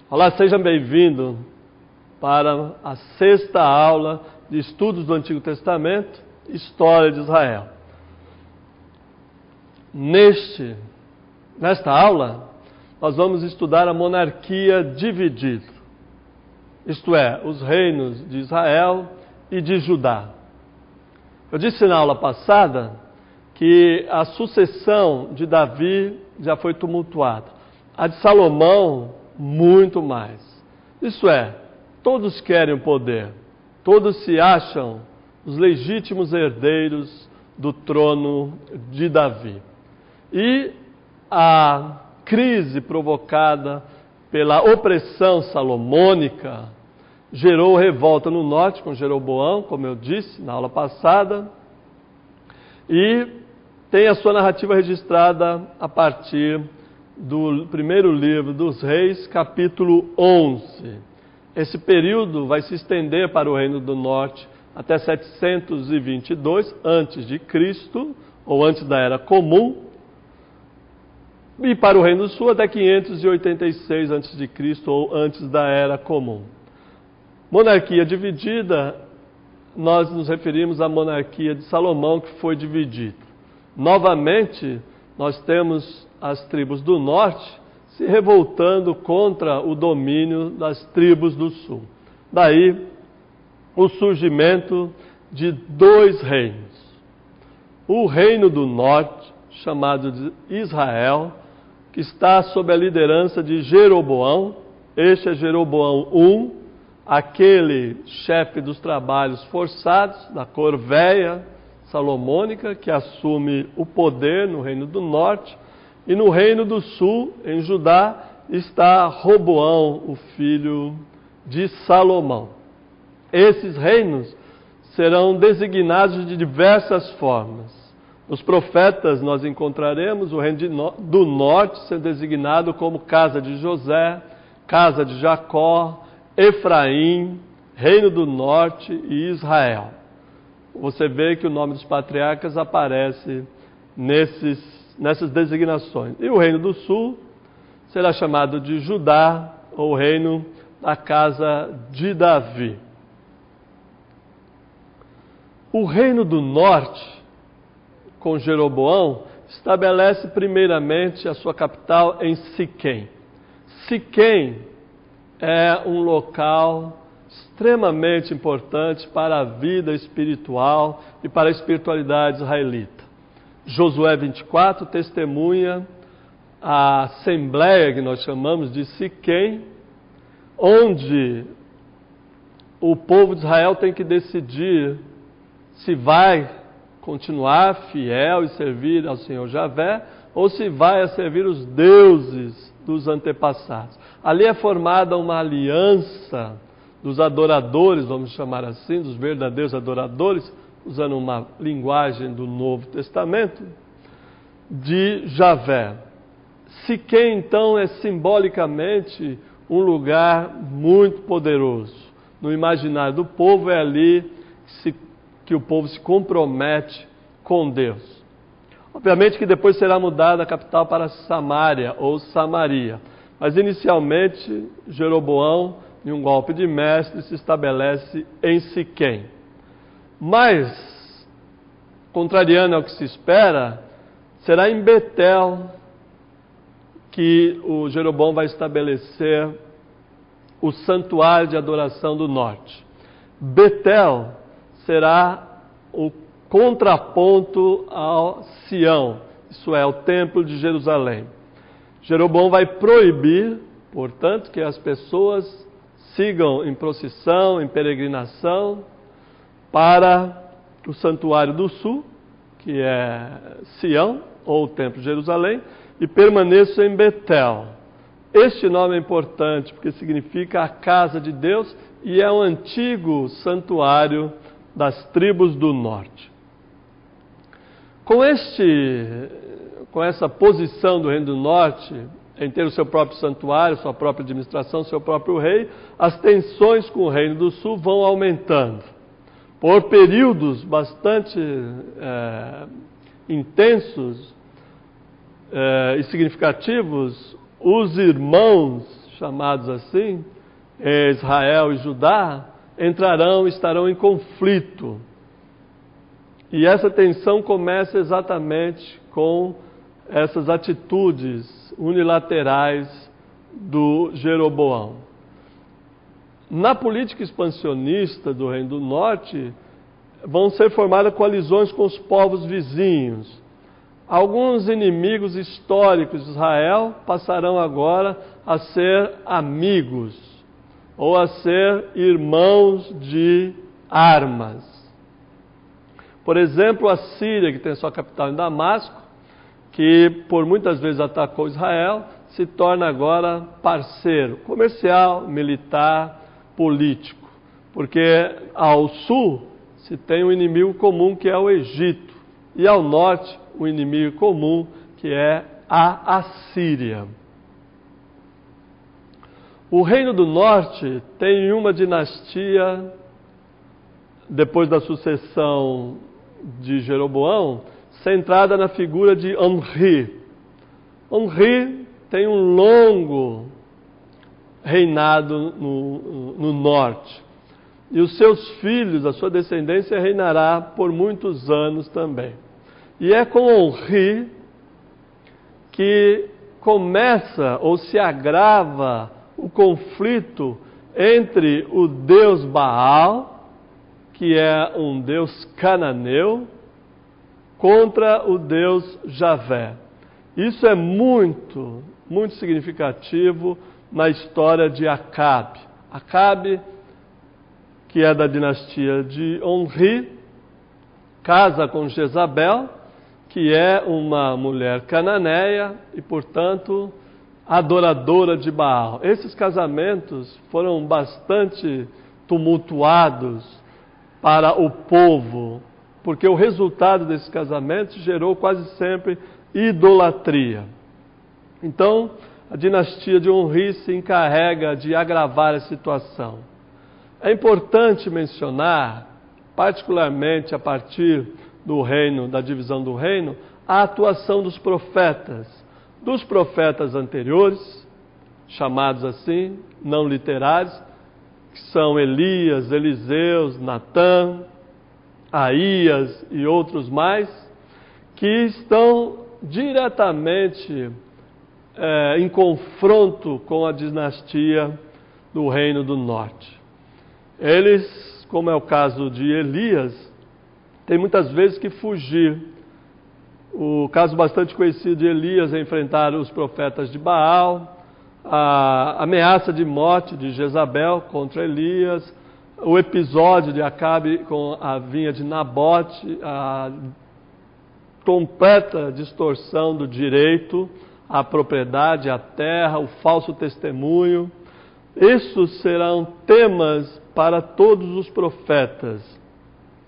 Olá, seja bem-vindo para a 6ª aula de estudos do Antigo Testamento, História de Israel. Nesta aula, nós vamos estudar a monarquia dividida, isto é, os reinos de Israel e de Judá. Eu disse na aula passada que a sucessão de Davi já foi tumultuada, a de Salomão muito mais. Isso é, todos querem o poder, todos se acham os legítimos herdeiros do trono de Davi. E a crise provocada pela opressão salomônica gerou revolta no norte com Jeroboão, como eu disse na aula passada, e tem a sua narrativa registrada a partir do primeiro livro dos Reis, capítulo 11. Esse período vai se estender para o Reino do Norte até 722 a.C., ou antes da Era Comum, e para o Reino do Sul até 586 a.C., ou antes da Era Comum. Monarquia dividida, nós nos referimos à monarquia de Salomão, que foi dividida. Novamente, nós temos as tribos do norte se revoltando contra o domínio das tribos do sul. Daí, o surgimento de dois reinos. O reino do norte, chamado de Israel, que está sob a liderança de Jeroboão. Este é Jeroboão I, aquele chefe dos trabalhos forçados, da corvéia salomônica, que assume o poder no reino do norte. E no reino do sul, em Judá, está Roboão, o filho de Salomão. Esses reinos serão designados de diversas formas. Nos profetas nós encontraremos o reino do norte sendo designado como casa de José, casa de Jacó, Efraim, reino do norte e Israel. Você vê que o nome dos patriarcas aparece nessas designações. E o reino do sul será chamado de Judá, ou reino da casa de Davi. O reino do norte, com Jeroboão, estabelece primeiramente a sua capital em Siquém. Siquém é um local extremamente importante para a vida espiritual e para a espiritualidade israelita. Josué 24 testemunha a assembleia que nós chamamos de Siquém, onde o povo de Israel tem que decidir se vai continuar fiel e servir ao Senhor Javé ou se vai a servir os deuses dos antepassados. Ali é formada uma aliança dos adoradores, vamos chamar assim, dos verdadeiros adoradores, usando uma linguagem do Novo Testamento, de Javé. Siquém, então, é simbolicamente um lugar muito poderoso. No imaginário do povo, é ali que o povo se compromete com Deus. Obviamente que depois será mudada a capital para Samaria ou Samaria. Mas inicialmente, Jeroboão, em um golpe de mestre, se estabelece em Siquém. Mas, contrariando ao que se espera, será em Betel que o Jeroboão vai estabelecer o santuário de adoração do norte. Betel será o contraponto ao Sião, isso é, o templo de Jerusalém. Jeroboão vai proibir, portanto, que as pessoas sigam em procissão, em peregrinação, para o santuário do sul, que é Sião, ou o templo de Jerusalém, e permaneçam em Betel. Este nome é importante porque significa a casa de Deus e é um antigo santuário das tribos do norte. Com essa posição do reino do norte, em ter o seu próprio santuário, sua própria administração, seu próprio rei, as tensões com o reino do sul vão aumentando. Por períodos bastante intensos e significativos, os irmãos chamados assim, Israel e Judá, estarão em conflito. E essa tensão começa exatamente com essas atitudes unilaterais do Jeroboão. Na política expansionista do Reino do Norte, vão ser formadas coalizões com os povos vizinhos. Alguns inimigos históricos de Israel passarão agora a ser amigos, ou a ser irmãos de armas. Por exemplo, a Síria, que tem sua capital em Damasco, que por muitas vezes atacou Israel, se torna agora parceiro comercial, militar, político. Porque ao sul se tem um inimigo comum que é o Egito, e ao norte o inimigo comum que é a Assíria. O Reino do Norte tem uma dinastia, depois da sucessão de Jeroboão, centrada na figura de Omri. Omri tem um longo reinado no norte. E os seus filhos, a sua descendência, reinará por muitos anos também. E é com Omri que começa ou se agrava o conflito entre o deus Baal, que é um deus cananeu, contra o deus Javé. Isso é muito significativo na história de Acabe. Acabe, que é da dinastia de Omri, casa com Jezabel, que é uma mulher cananeia e, portanto, adoradora de Baal. Esses casamentos foram bastante tumultuados para o povo, porque o resultado desses casamentos gerou quase sempre idolatria. Então, a dinastia de Omri se encarrega de agravar a situação. É importante mencionar, particularmente a partir do reino, da divisão do reino, a atuação dos profetas anteriores, chamados assim, não literários, que são Elias, Eliseus, Natã, Aías e outros mais, que estão diretamente em confronto com a dinastia do Reino do Norte. Eles, como é o caso de Elias, têm muitas vezes que fugir. O caso bastante conhecido de Elias é enfrentar os profetas de Baal, a ameaça de morte de Jezabel contra Elias, o episódio de Acabe com a vinha de Nabote, a completa distorção do direito à propriedade, à terra, o falso testemunho. Esses serão temas para todos os profetas.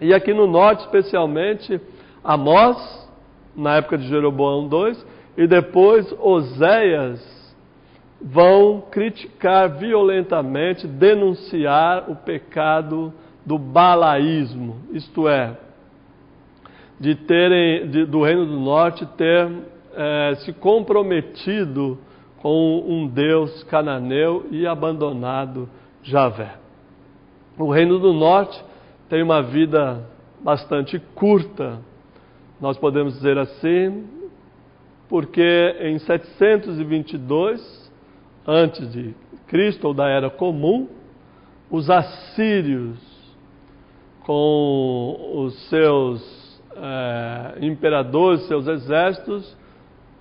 E aqui no norte, especialmente, Amós, na época de Jeroboão II, e depois Oséias, vão criticar violentamente, denunciar o pecado do balaísmo, isto é, do Reino do Norte ter se comprometido com um Deus cananeu e abandonado Javé. O Reino do Norte tem uma vida bastante curta, nós podemos dizer assim, porque em 722 antes de Cristo, ou da Era Comum, os assírios, com os seus imperadores, seus exércitos,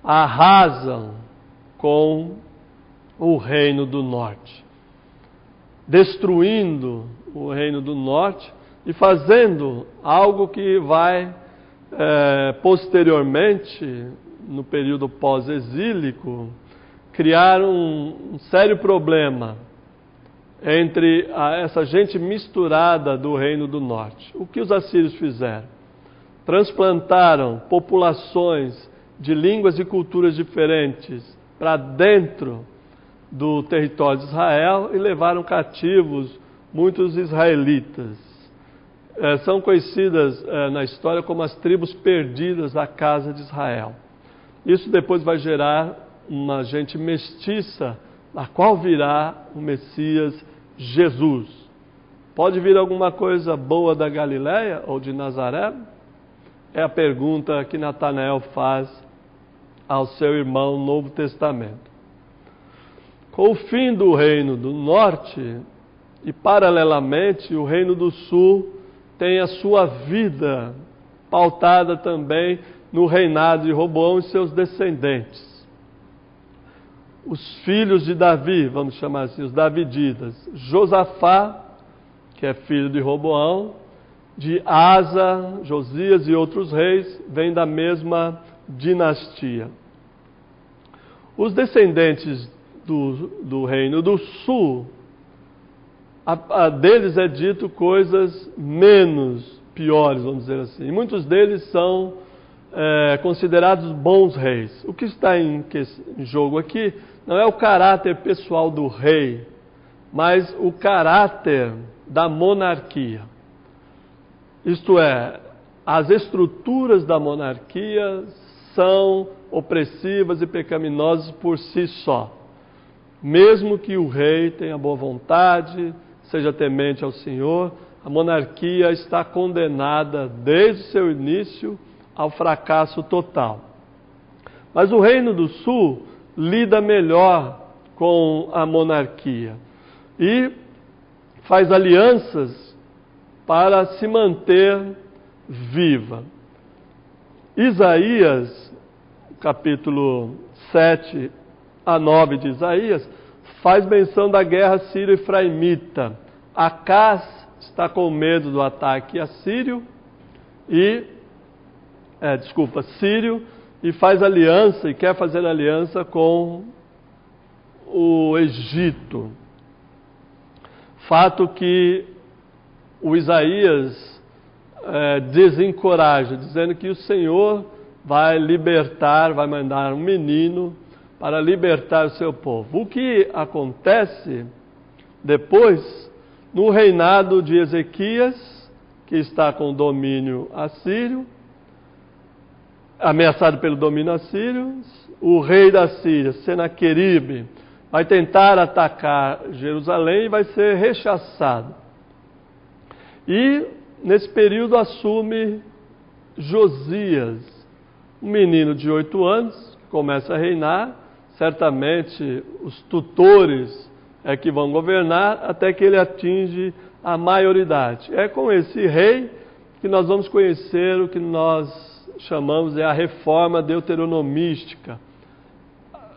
arrasam com o Reino do Norte, destruindo o Reino do Norte e fazendo algo que vai posteriormente, no período pós-exílico, criar um sério problema entre essa gente misturada do Reino do Norte. O que os assírios fizeram? Transplantaram populações de línguas e culturas diferentes para dentro do território de Israel e levaram cativos muitos israelitas. São conhecidas na história como as tribos perdidas da casa de Israel. Isso depois vai gerar uma gente mestiça da qual virá o Messias Jesus. Pode vir alguma coisa boa da Galileia ou de Nazaré? É a pergunta que Natanael faz ao seu irmão no Novo Testamento. Com o fim do reino do norte, e paralelamente o reino do sul tem a sua vida pautada também no reinado de Roboão e seus descendentes. Os filhos de Davi, vamos chamar assim, os daviditas, Josafá, que é filho de Roboão, de Asa, Josias e outros reis, vêm da mesma dinastia. Os descendentes do reino do sul, a deles é dito coisas menos piores, vamos dizer assim. E muitos deles são considerados bons reis. O que está em jogo aqui não é o caráter pessoal do rei, mas o caráter da monarquia. Isto é, as estruturas da monarquia são opressivas e pecaminosas por si só. Mesmo que o rei tenha boa vontade, seja temente ao Senhor, a monarquia está condenada desde o seu início ao fracasso total. Mas o Reino do Sul lida melhor com a monarquia e faz alianças para se manter viva. Isaías, capítulo 7 a 9 de Isaías, faz menção da guerra sírio-efraimita. Acás está com medo do ataque assírio sírio, e faz aliança, e quer fazer aliança com o Egito. Fato que o Isaías desencoraja, dizendo que o Senhor vai libertar, vai mandar um menino para libertar o seu povo. O que acontece depois, no reinado de Ezequias, que está com o domínio assírio, ameaçado pelo domínio assírio, o rei da Síria, Senaqueribe, vai tentar atacar Jerusalém e vai ser rechaçado. E nesse período assume Josias, um menino de 8 anos, que começa a reinar. Certamente os tutores é que vão governar até que ele atinge a maioridade. É com esse rei que nós vamos conhecer o que nós chamamos de a reforma deuteronomística.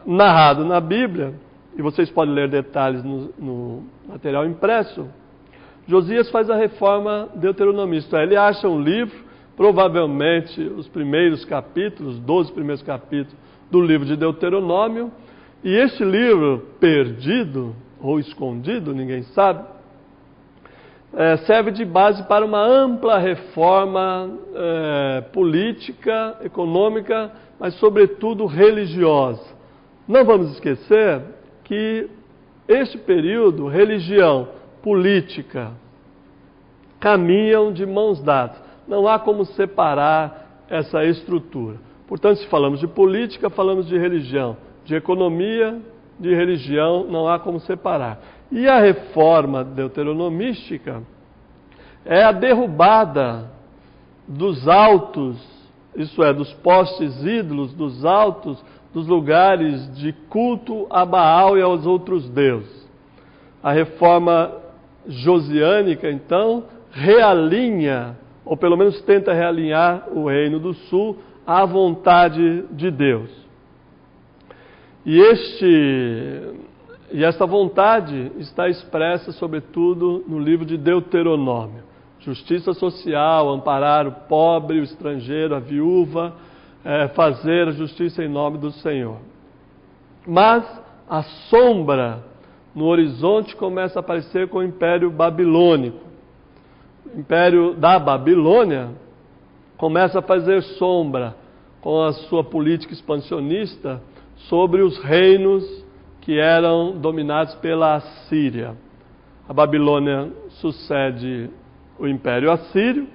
Narrado na Bíblia, e vocês podem ler detalhes no material impresso, Josias faz a reforma deuteronomista. Ele acha um livro, provavelmente os primeiros capítulos, 12 primeiros capítulos do livro de Deuteronômio, e este livro perdido ou escondido, ninguém sabe, serve de base para uma ampla reforma política, econômica, mas sobretudo religiosa. Não vamos esquecer que este período, religião, política, caminham de mãos dadas. Não há como separar essa estrutura. Portanto, se falamos de política, falamos de religião. De economia, de religião, não há como separar. E a reforma deuteronomística é a derrubada dos altos, isso é, dos postes ídolos, dos altos, dos lugares de culto a Baal e aos outros deuses. A reforma josiânica, então, realinha, ou pelo menos tenta realinhar o Reino do Sul à vontade de Deus. E esta vontade está expressa, sobretudo, no livro de Deuteronômio. Justiça social, amparar o pobre, o estrangeiro, a viúva, fazer a justiça em nome do Senhor. Mas a sombra no horizonte começa a aparecer com o Império Babilônico. O Império da Babilônia começa a fazer sombra com a sua política expansionista sobre os reinos que eram dominados pela Assíria. A Babilônia sucede o Império Assírio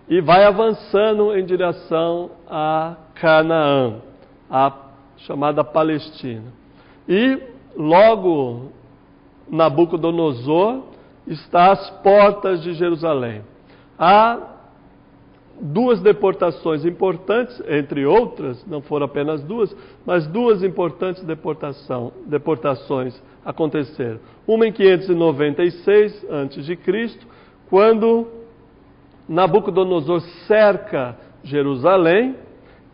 e vai avançando em direção a Canaã, a chamada Palestina. E logo Nabucodonosor está às portas de Jerusalém. Há duas deportações importantes, entre outras, não foram apenas duas, mas duas importantes deportações aconteceram. Uma em 596 a.C., quando Nabucodonosor cerca Jerusalém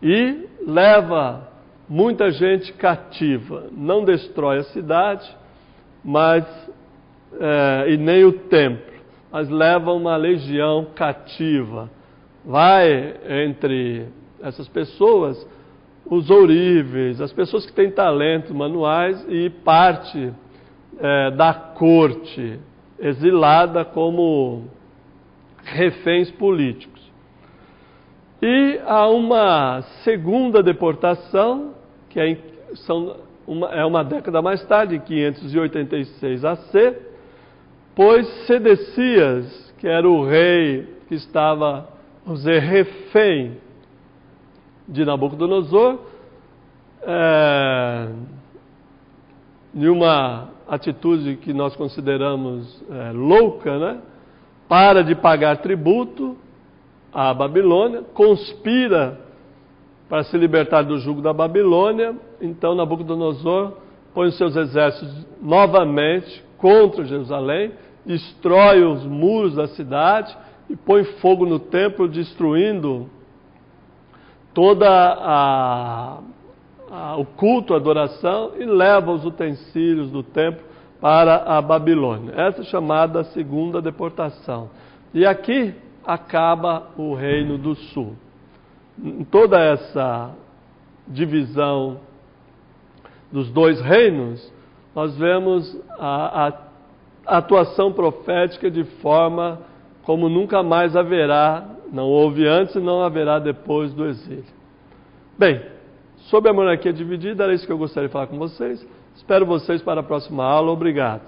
e leva muita gente cativa. Não destrói a cidade, e nem o templo, mas leva uma legião cativa. Vai entre essas pessoas os ourives, as pessoas que têm talentos manuais e parte da corte, exilada como reféns políticos. E há uma segunda deportação, que é uma década mais tarde, em 586 AC, pois Sedecias, que era o rei que estava, vamos dizer, refém de Nabucodonosor, de uma atitude que nós consideramos louca, né? Para de pagar tributo à Babilônia, conspira para se libertar do jugo da Babilônia. Então Nabucodonosor põe os seus exércitos novamente contra Jerusalém, destrói os muros da cidade e põe fogo no templo, destruindo toda o culto, a adoração, e leva os utensílios do templo para a Babilônia. Essa é chamada segunda deportação. E aqui acaba o Reino do Sul. Em toda essa divisão dos dois reinos, nós vemos a atuação profética de forma como nunca mais haverá, não houve antes e não haverá depois do exílio. Bem, sobre a monarquia dividida, era isso que eu gostaria de falar com vocês. Espero vocês para a próxima aula. Obrigado.